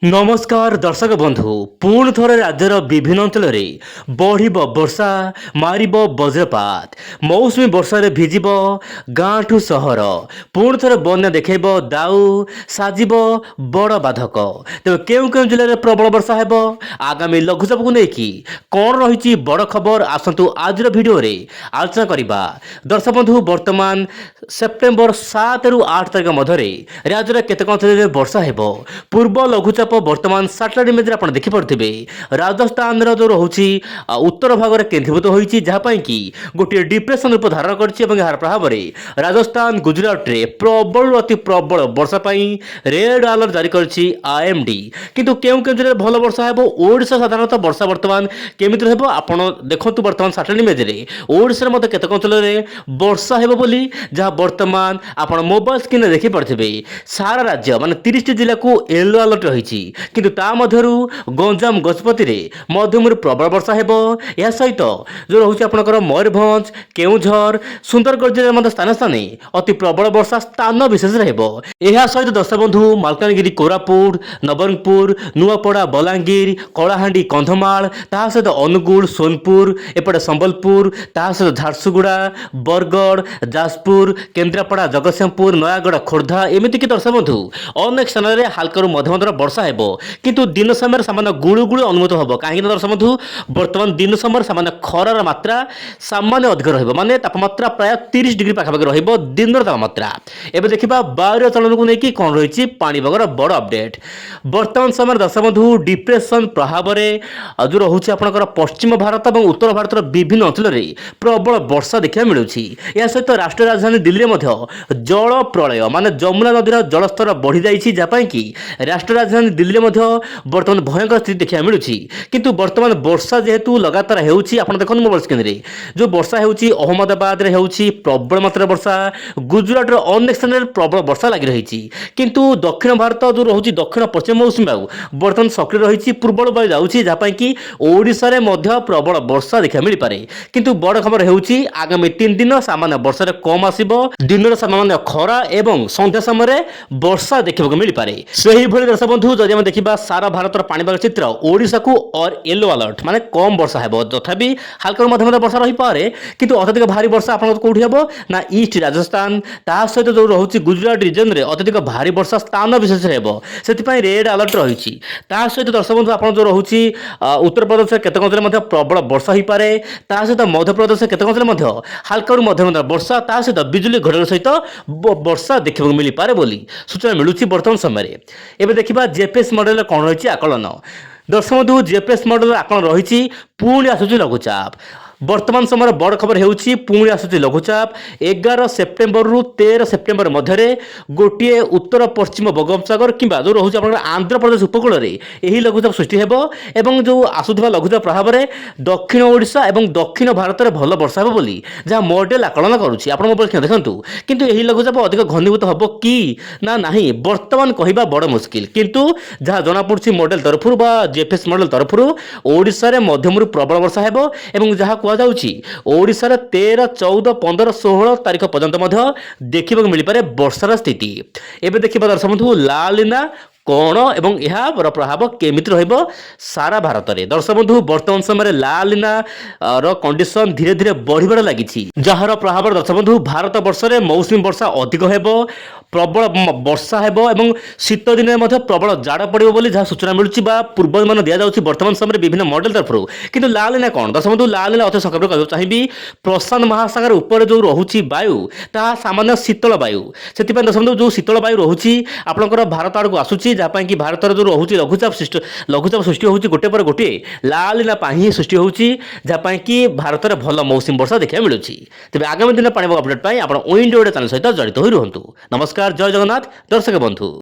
नमस्कार दर्शक बंधु पुणी थोड़े राज्यर विभिन्न अंचल बढ़ वर्षा मार वज्रपात मौसुमी वर्षा भिजिब गाँ ठू सहर पुणी थे बन्या देखेब दाऊ साजिब बड़ बाधक तेज केउ जिले में प्रबल वर्षा हेब आगामी लघुचाप को लेकिन कौन रही बड़ खबर आसतु आज भिडियो आलोचना करवा दर्शक बंधु बर्तमान सेप्टेम्बर 7 रु 8 तारिख मध्य राज्य में केतक अंचल वर्षा हेब पूर्व लघुचाप बर्तमान सैटेलाइट इमेज आप देखिपे राजस्थान जो रोचे उत्तर भाग केन्द्रीभूत होती जहाँपाई कि गोटे डिप्रेसन रूप धारण कर प्रभाव में राजस्थान गुजरात रे प्रबल अति प्रबल वर्षा रेड अलर्ट जारी करछि आईएमडी किंतु केउ जिले भल वर्षा हेबो ओडिशा साधारणतः वर्षा बर्तमान केमिति हेबो आपण देखंतु बर्तमान सैटेलाइट इमेज रे ओडिशा रे मते केतक अंचल रे वर्षा हेबो बोली जहाँ बर्तमान आपण मोबाइल स्क्रीन देखि पड़थिबे सारा राज्य माने 30 जिला को येलो अलर्ट रही किंतु ता मध्यरु गंजाम गजपति रे मध्यमरु प्रबल वर्षा हेबो या सहित जो रहउछि आपनकर मयूरभंज केउझर सुंदरगढ़ जिले मध्य स्थान स्थाने अति प्रबल वर्षा स्थान विशेष हेबो या सहित दर्शक बंधु मालकानगिरी कोरापुट नवरंगपुर नुआपड़ा बलांगीर कलाहांडी कंधमाल ता सहित अनुगुल सोनपुर एपटे संबलपुर ता सहित झारसुगुड़ा बरगढ़ जाजपुर केन्द्रापड़ा जगतसिंहपुर नयागढ़ खोर्धा एमिति कि दर्शक बंधु अनेक स्थान में हालकर मध्यम वर्षा हेबो किंतु दिन समय सामान्य गुळुगुळु अनुभूत होबो काहे दर्शक बंधु वर्तमान दिन समय सामान्य खरार मात्रा सामान्य अधिक रहिबो माने तापमात्रा प्राय 30 डिग्री पाखापाखि रहिबो दिन तापमात्रा एबे देखिबा वायु चलन को लेकिन कौन रही पाणीपागर बड़ अपडेट वर्तमान समय दर्शक बंधु डिप्रेसन प्रभाव में जो रोचे आपंकर पश्चिम भारत और उत्तर भारत विभिन्न अंचल में प्रबल वर्षा देखा मिलूँ या सहित राष्ट्रीय राजधानी दिल्ली में जल प्रलय माने जमुना नदीर जलस्तर बढ़ी जाइए जहाँपाई कि राष्ट्रीय राजधानी दिल्ली में बर्तमान भयंकर स्थिति देखा मिलूँ किंतु वर्तमान वर्षा जेहेतु लगातार होती देखो मोबाइल स्क्रीन में जो वर्षा होती अहमदाबाद में होती प्रबल मात्रा वर्षा गुजरात अनेक स्थान में प्रबल वर्षा लगी रही किंतु दक्षिण भारत जो रोचे दक्षिण पश्चिम मौसुमी बायु बर्तमान सक्रिय रही पूर्वल बायु जाऊँगी जहाँपाई कि ओडिशा रे मध्य प्रबल वर्षा देखा मिल पारे किंतु बड़ खबर होची आगामी 3 दिन सामान्य वर्षा कम आसीबो दिन सामान्य खरा एवं संध्या समय वर्षा देखा मिल पारे सही भली दर्शक बंधु जदि हम देखिबा सारा भारतर पाणीपाग चित्र ओडिशा को और येलो अलर्ट माने कम वर्षा हेबो तथापि हल्का मध्यम वर्षा रही पारे किंतु अत्यधिक भारी वर्षा आपन कोठी हेबो ना ईस्ट राजस्थान ता सहित जो रोचे गुजरात रीजन रे अत्यधिक भारी वर्षा स्थान विशेष हेबो सेतिपई रेड अलर्ट रही ता सहित दर्शक बंधु आपन जो रोचे उत्तर प्रदेश केतक अंचल मध्ये प्रबल वर्षा ही पारे ता सहित मध्य प्रदेश केतक अंचल मध्ये हल्का मध्यम वर्षा ता सहित बिजुली घड़घड़ सहित वर्षा देखा मिल पारे बोली सूचना मिलूँ वर्तमान समय एबे देखिबा जेपीएस मॉडल कौन रही आकलन दर्शक बंधु जेपीएस मॉडल आकलन रही पुणी आसुची लघुचाप वर्तमान समय बड़ खबर होची पुणी आसुची लघुचाप 11 सेप्टेम्बर रु 13 सेप्टेम्बर मध्य गोटे उत्तर पश्चिम बंगोपसागर किंबा जो रोचे आंध्र प्रदेश उपकूल में यही लघुचाप सृष्टि हेबो एवं जो आसुथिबा लघुचाप प्रभाव में दक्षिण ओडिशा एवं दक्षिण भारत में भल वर्षा हेबो बोली जहाँ मॉडल आकलन करुछि आपण मोबाइल देखंतु किंतु यही लघुचाप अधिक घनीभूत हेबो कि ना नाही वर्तमान कहबा बड़ मुश्किल किंतु जहाँ जना पड़छि मॉडल तरफ बा जेपीएस मॉडल तरफ ओडिशा रे मध्यम प्रबल वर्षा हेबो एवं जहाँ ओडिशा 13, 14, 15, 16 तारीख पर्यंत देखा मिल पारे वर्षार स्थिति एवं देखा दर्शक बंधु लालिना कौन एवं यह प्रभाव केमिति रहिबो सारा भारत में दर्शक बंधु वर्तमान समय लालिना कंडीशन धीरे धीरे बढ़िबार लागिछि जार प्रभाव दर्शक बंधु भारत वर्ष में मौसुमी वर्षा अधिक हेबो प्रबल वर्षा हेबो एवं शीत दिन में प्रबल जाड़ पड़िबो बोली जहाँ सूचना मिलुछि बा पूर्वानुमान दिया जाउछि वर्तमान समय विभिन्न मॉडल तरफ किंतु लालिना कौन दर्शक बंधु लालिना अति सकाळ कहबो चाहिबी प्रशांत महासागर ऊपर जो रहुछि वायु ता सामान्य शीतल वायु सेति दर्शक बंधु जो शीतल वायु रहुछि आपनकर भारत आड़ को आसुछि जहाँपाई कि भारत जो रोचे लघुचाप सृष्टि होची गोटे पर गोटे लालिना ही सृष्टि होची जहाँपाई कि भारत में भल मौसुमी वर्षा देखा मिलूँ तेज आगामी दिन पाणीपाग अपडेट आप विंडो चैनल सहित जड़ित हो रुहतु नमस्कार जय जगन्नाथ दर्शक बंधु।